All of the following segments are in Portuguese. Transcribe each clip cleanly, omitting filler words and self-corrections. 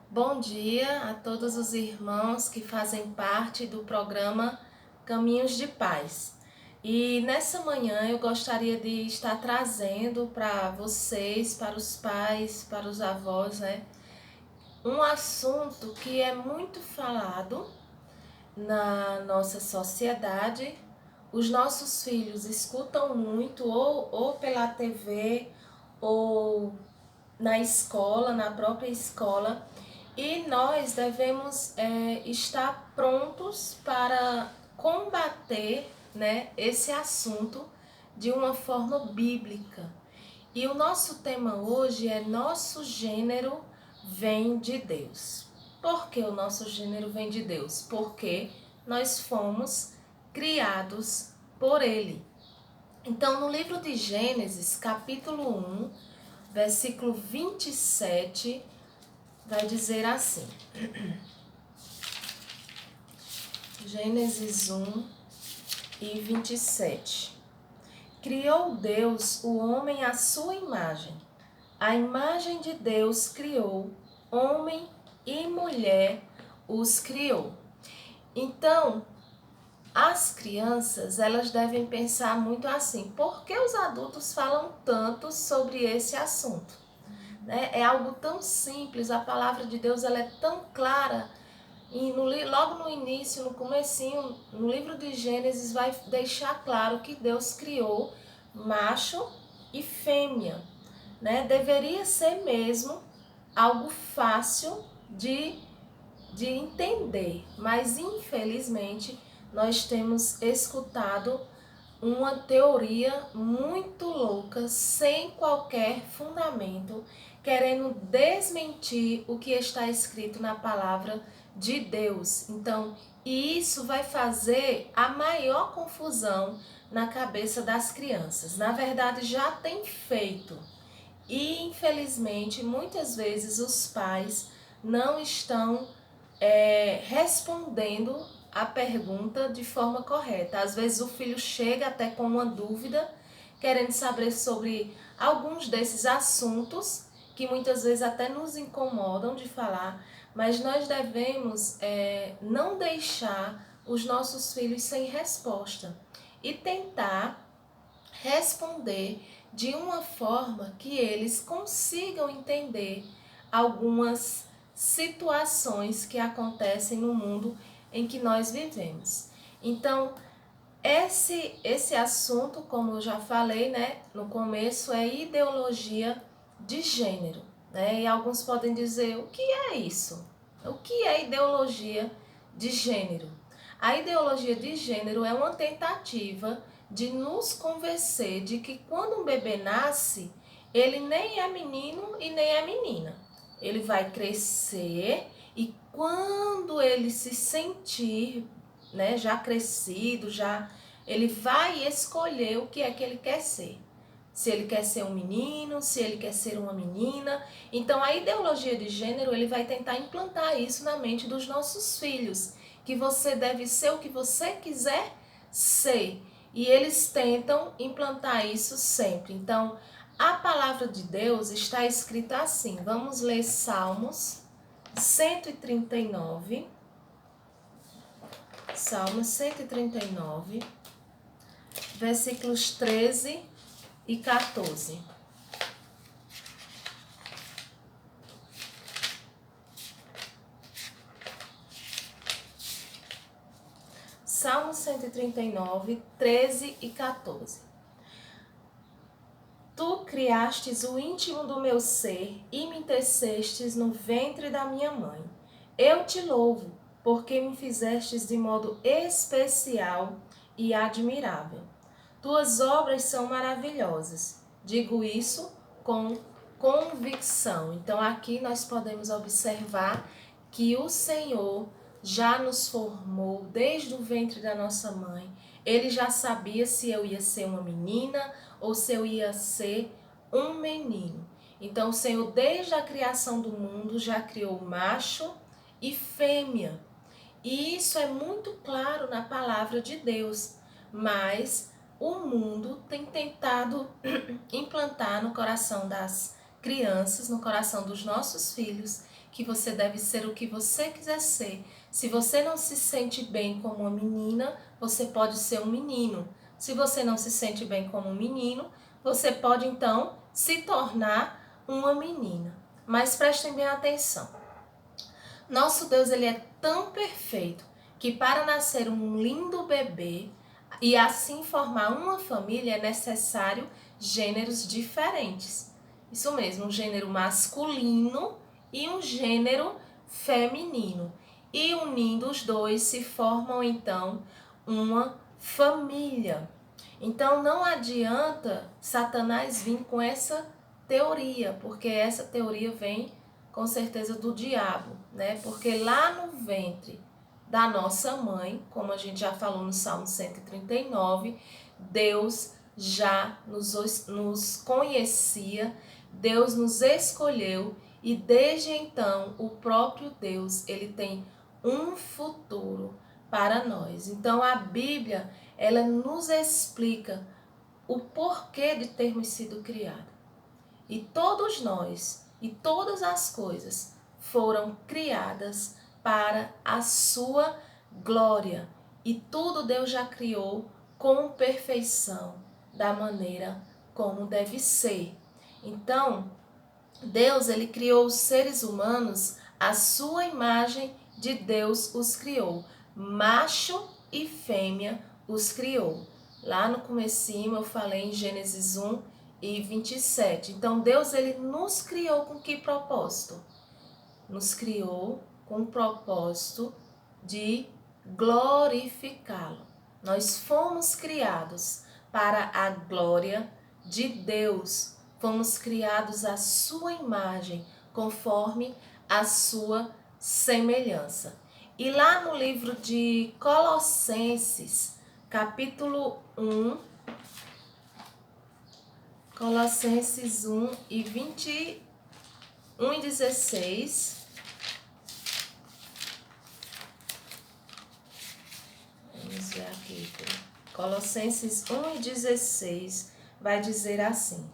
Bom dia a todos os irmãos que fazem parte do programa Caminhos de Paz. E nessa manhã eu gostaria de estar trazendo para vocês, para os pais, para os avós, um assunto que é muito falado na nossa sociedade. Os nossos filhos escutam muito ou pela TV ou na escola, na própria escola, e nós devemos estar prontos para combater, esse assunto de uma forma bíblica. E o nosso tema hoje é Nosso Gênero Vem de Deus. Por que o nosso gênero vem de Deus? Porque nós fomos criados por Ele. Então, no livro de Gênesis, capítulo 1, versículo 27, vai dizer assim. Gênesis 1 e 27. Criou Deus o homem à sua imagem. A imagem de Deus criou, homem e mulher os criou. Então, as crianças, elas devem pensar muito assim: por que os adultos falam tanto sobre esse assunto? É algo tão simples, a palavra de Deus ela é tão clara. E logo no início, no comecinho, no livro de Gênesis, vai deixar claro que Deus criou macho e fêmea. Deveria ser mesmo algo fácil de entender, mas infelizmente nós temos escutado uma teoria muito louca, sem qualquer fundamento, querendo desmentir o que está escrito na palavra de Deus. Então, isso vai fazer a maior confusão na cabeça das crianças. Na verdade, já tem feito. E, infelizmente, muitas vezes os pais não estão respondendo a pergunta de forma correta. Às vezes o filho chega até com uma dúvida, querendo saber sobre alguns desses assuntos que muitas vezes até nos incomodam de falar, mas nós devemos não deixar os nossos filhos sem resposta e tentar responder de uma forma que eles consigam entender algumas situações que acontecem no mundo em que nós vivemos. Então, esse assunto, como eu já falei, no começo, é ideologia de gênero. E alguns podem dizer: o que é isso? O que é ideologia de gênero? A ideologia de gênero é uma tentativa de nos convencer de que quando um bebê nasce, ele nem é menino e nem é menina. Ele vai crescer e quando ele se sentir, já crescido, ele vai escolher o que é que ele quer ser. Se ele quer ser um menino, se ele quer ser uma menina. Então, a ideologia de gênero, ele vai tentar implantar isso na mente dos nossos filhos, que você deve ser o que você quiser ser. E eles tentam implantar isso sempre. Então, a palavra de Deus está escrita assim. Vamos ler Salmos 139. Salmos 139, versículos 13 e 14. Salmo 139, 13 e 14. Tu criastes o íntimo do meu ser e me tecestes no ventre da minha mãe. Eu te louvo, porque me fizestes de modo especial e admirável. Tuas obras são maravilhosas. Digo isso com convicção. Então aqui nós podemos observar que o Senhor já nos formou desde o ventre da nossa mãe. Ele já sabia se eu ia ser uma menina ou se eu ia ser um menino. Então o Senhor, desde a criação do mundo, já criou macho e fêmea. E isso é muito claro na palavra de Deus. Mas o mundo tem tentado implantar no coração das crianças, no coração dos nossos filhos, que você deve ser o que você quiser ser. Se você não se sente bem como uma menina, você pode ser um menino. Se você não se sente bem como um menino, você pode então se tornar uma menina. Mas prestem bem atenção. Nosso Deus, ele é tão perfeito que para nascer um lindo bebê e assim formar uma família é necessário gêneros diferentes. Isso mesmo, um gênero masculino e um gênero feminino. E unindo os dois se formam então uma família. Então não adianta Satanás vir com essa teoria, porque essa teoria vem com certeza do diabo, né? Porque lá no ventre da nossa mãe, como a gente já falou no Salmo 139, Deus já nos conhecia, Deus nos escolheu e desde então o próprio Deus, ele tem um futuro para nós. Então a Bíblia, ela nos explica o porquê de termos sido criados. E todos nós e todas as coisas foram criadas para a sua glória. E tudo Deus já criou com perfeição, da maneira como deve ser. Então, Deus, ele criou os seres humanos, a sua imagem de Deus os criou. Macho e fêmea os criou. Lá no comecinho eu falei em Gênesis 1:27. Então Deus, ele nos criou com que propósito? Nos criou com o propósito de glorificá-lo. Nós fomos criados para a glória de Deus. Fomos criados à sua imagem, conforme a sua semelhança. E lá no livro de Colossenses, capítulo 1, Colossenses 1:21-16. Vamos ver aqui. Colossenses 1:16 vai dizer assim: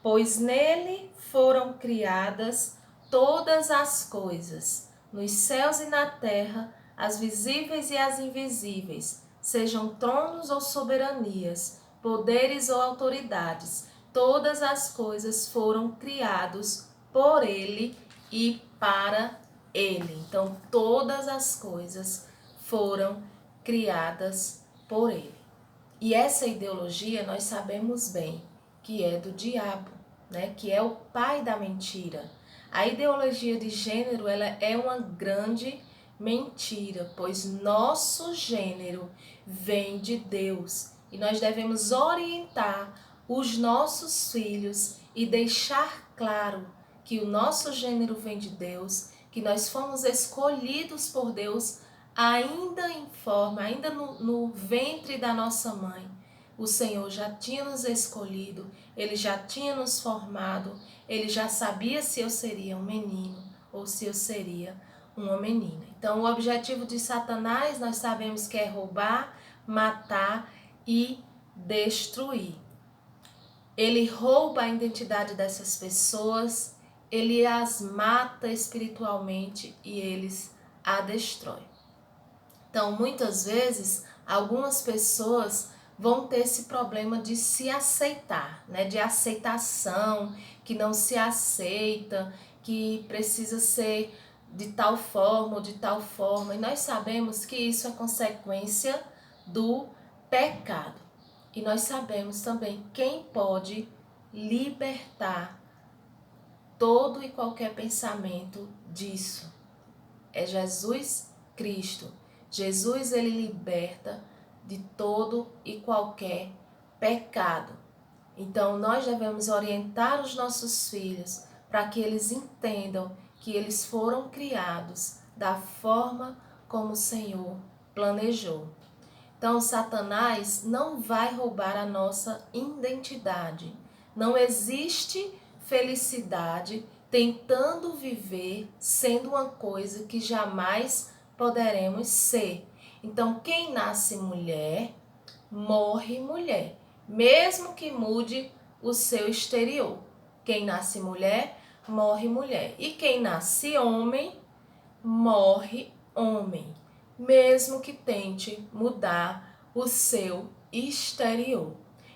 pois nele foram criadas todas as coisas, nos céus e na terra, as visíveis e as invisíveis, sejam tronos ou soberanias, poderes ou autoridades, todas as coisas foram criadas por ele e para ele. Então, todas as coisas foram criadas por ele. E essa ideologia nós sabemos bem que é do diabo, né? Que é o pai da mentira. A ideologia de gênero, ela é uma grande mentira, pois nosso gênero vem de Deus e nós devemos orientar os nossos filhos e deixar claro que o nosso gênero vem de Deus, que nós fomos escolhidos por Deus ainda no ventre da nossa mãe. O Senhor já tinha nos escolhido, Ele já tinha nos formado, Ele já sabia se eu seria um menino ou se eu seria uma menina. Então, o objetivo de Satanás, nós sabemos que é roubar, matar e destruir. Ele rouba a identidade dessas pessoas, ele as mata espiritualmente e eles a destrói. Então, muitas vezes, algumas pessoas vão ter esse problema de se aceitar, né? De aceitação, que não se aceita, que precisa ser de tal forma ou de tal forma. E nós sabemos que isso é consequência do pecado. E nós sabemos também quem pode libertar todo e qualquer pensamento disso. É Jesus Cristo. Jesus, ele liberta de todo e qualquer pecado. Então, nós devemos orientar os nossos filhos para que eles entendam que eles foram criados da forma como o Senhor planejou. Então, Satanás não vai roubar a nossa identidade. Não existe felicidade tentando viver sendo uma coisa que jamais poderemos ser. Então, quem nasce mulher, morre mulher, mesmo que mude o seu exterior. Quem nasce mulher, morre mulher. E quem nasce homem, morre homem, mesmo que tente mudar o seu exterior.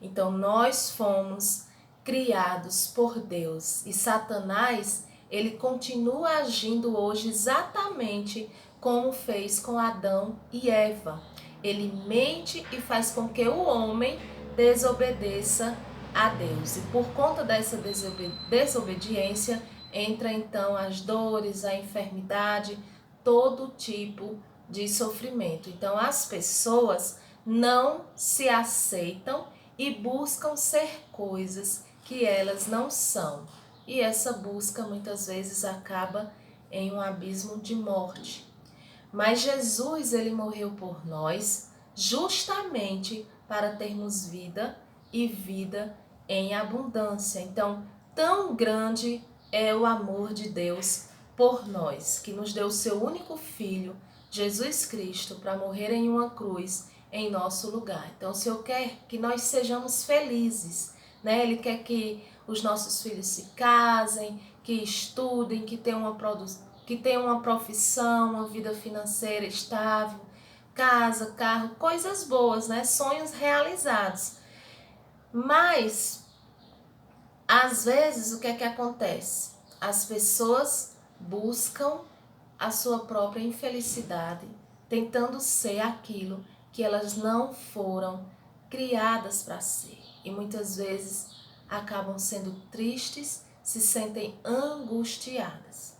Então nós fomos criados por Deus e Satanás, ele continua agindo hoje exatamente como fez com Adão e Eva. Ele mente e faz com que o homem desobedeça a Deus. E por conta dessa desobediência, entra então as dores, a enfermidade, todo tipo de sofrimento. Então as pessoas não se aceitam e buscam ser coisas que elas não são. E essa busca muitas vezes acaba em um abismo de morte. Mas Jesus, ele morreu por nós justamente para termos vida e vida em abundância. Então, tão grande é o amor de Deus por nós, que nos deu o seu único filho, Jesus Cristo, para morrer em uma cruz em nosso lugar. Então, o Senhor quer que nós sejamos felizes, né? Ele quer que os nossos filhos se casem, que estudem, que tenham uma profissão, uma vida financeira estável, casa, carro, coisas boas, né? Sonhos realizados. Mas, às vezes, o que é que acontece? As pessoas buscam a sua própria infelicidade, tentando ser aquilo que elas não foram criadas para ser. E muitas vezes acabam sendo tristes, se sentem angustiadas.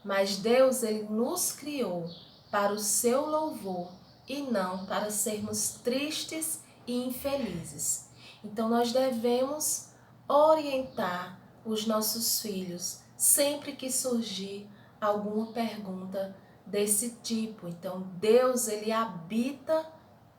Mas Deus, ele nos criou para o seu louvor e não para sermos tristes e infelizes. Então nós devemos orientar os nossos filhos sempre que surgir alguma pergunta desse tipo. Então Deus, ele habita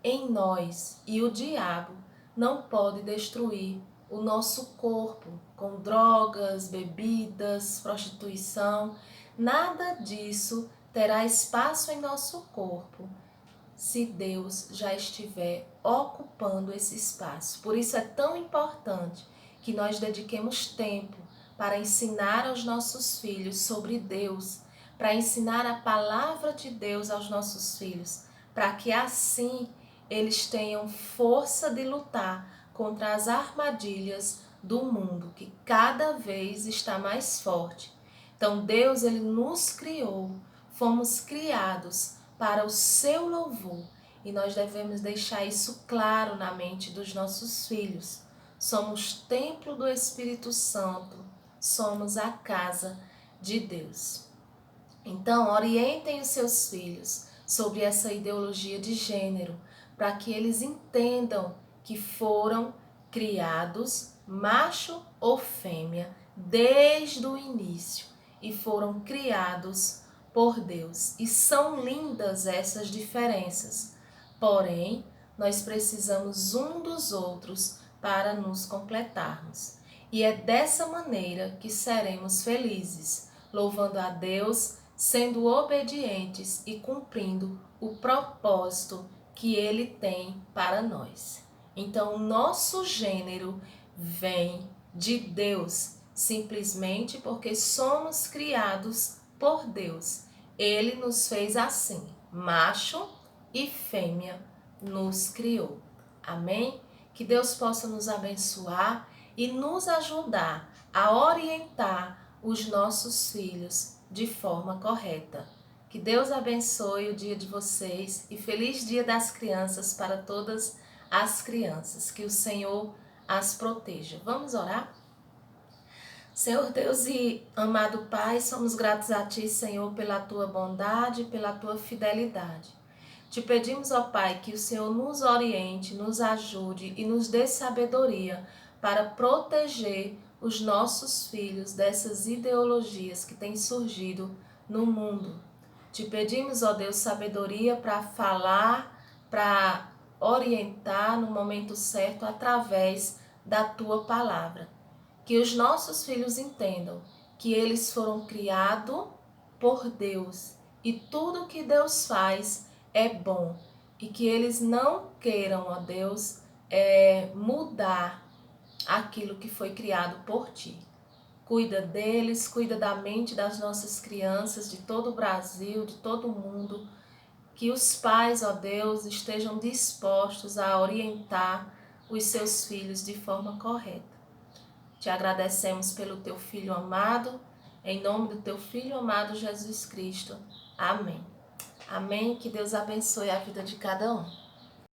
em nós e o diabo não pode destruir o nosso corpo com drogas, bebidas, prostituição. Nada disso terá espaço em nosso corpo se Deus já estiver ocupando esse espaço. Por isso é tão importante que nós dediquemos tempo para ensinar aos nossos filhos sobre Deus, para ensinar a palavra de Deus aos nossos filhos, para que assim eles tenham força de lutar contra as armadilhas do mundo, que cada vez está mais forte. Então Deus, ele nos criou, fomos criados para o seu louvor e nós devemos deixar isso claro na mente dos nossos filhos. Somos templo do Espírito Santo, somos a casa de Deus. Então, orientem os seus filhos sobre essa ideologia de gênero, para que eles entendam que foram criados macho ou fêmea desde o início e foram criados por Deus. E são lindas essas diferenças. Porém, nós precisamos um dos outros para nos completarmos. E é dessa maneira que seremos felizes, louvando a Deus, sendo obedientes e cumprindo o propósito que Ele tem para nós. Então, o nosso gênero vem de Deus, simplesmente porque somos criados por Deus. Ele nos fez assim, macho e fêmea nos criou. Amém? Que Deus possa nos abençoar e nos ajudar a orientar os nossos filhos de forma correta. Que Deus abençoe o dia de vocês e feliz Dia das Crianças para todas as crianças. Que o Senhor as proteja. Vamos orar? Senhor Deus e amado Pai, somos gratos a Ti, Senhor, pela Tua bondade, pela Tua fidelidade. Te pedimos, ó Pai, que o Senhor nos oriente, nos ajude e nos dê sabedoria para proteger os nossos filhos dessas ideologias que têm surgido no mundo. Te pedimos, ó Deus, sabedoria para falar, para orientar no momento certo através da Tua palavra. Que os nossos filhos entendam que eles foram criados por Deus e tudo que Deus faz é bom e que eles não queiram, ó Deus, mudar aquilo que foi criado por Ti. Cuida deles, cuida da mente das nossas crianças, de todo o Brasil, de todo o mundo. Que os pais, ó Deus, estejam dispostos a orientar os seus filhos de forma correta. Te agradecemos pelo teu Filho amado, em nome do teu Filho amado Jesus Cristo. Amém. Amém. Que Deus abençoe a vida de cada um.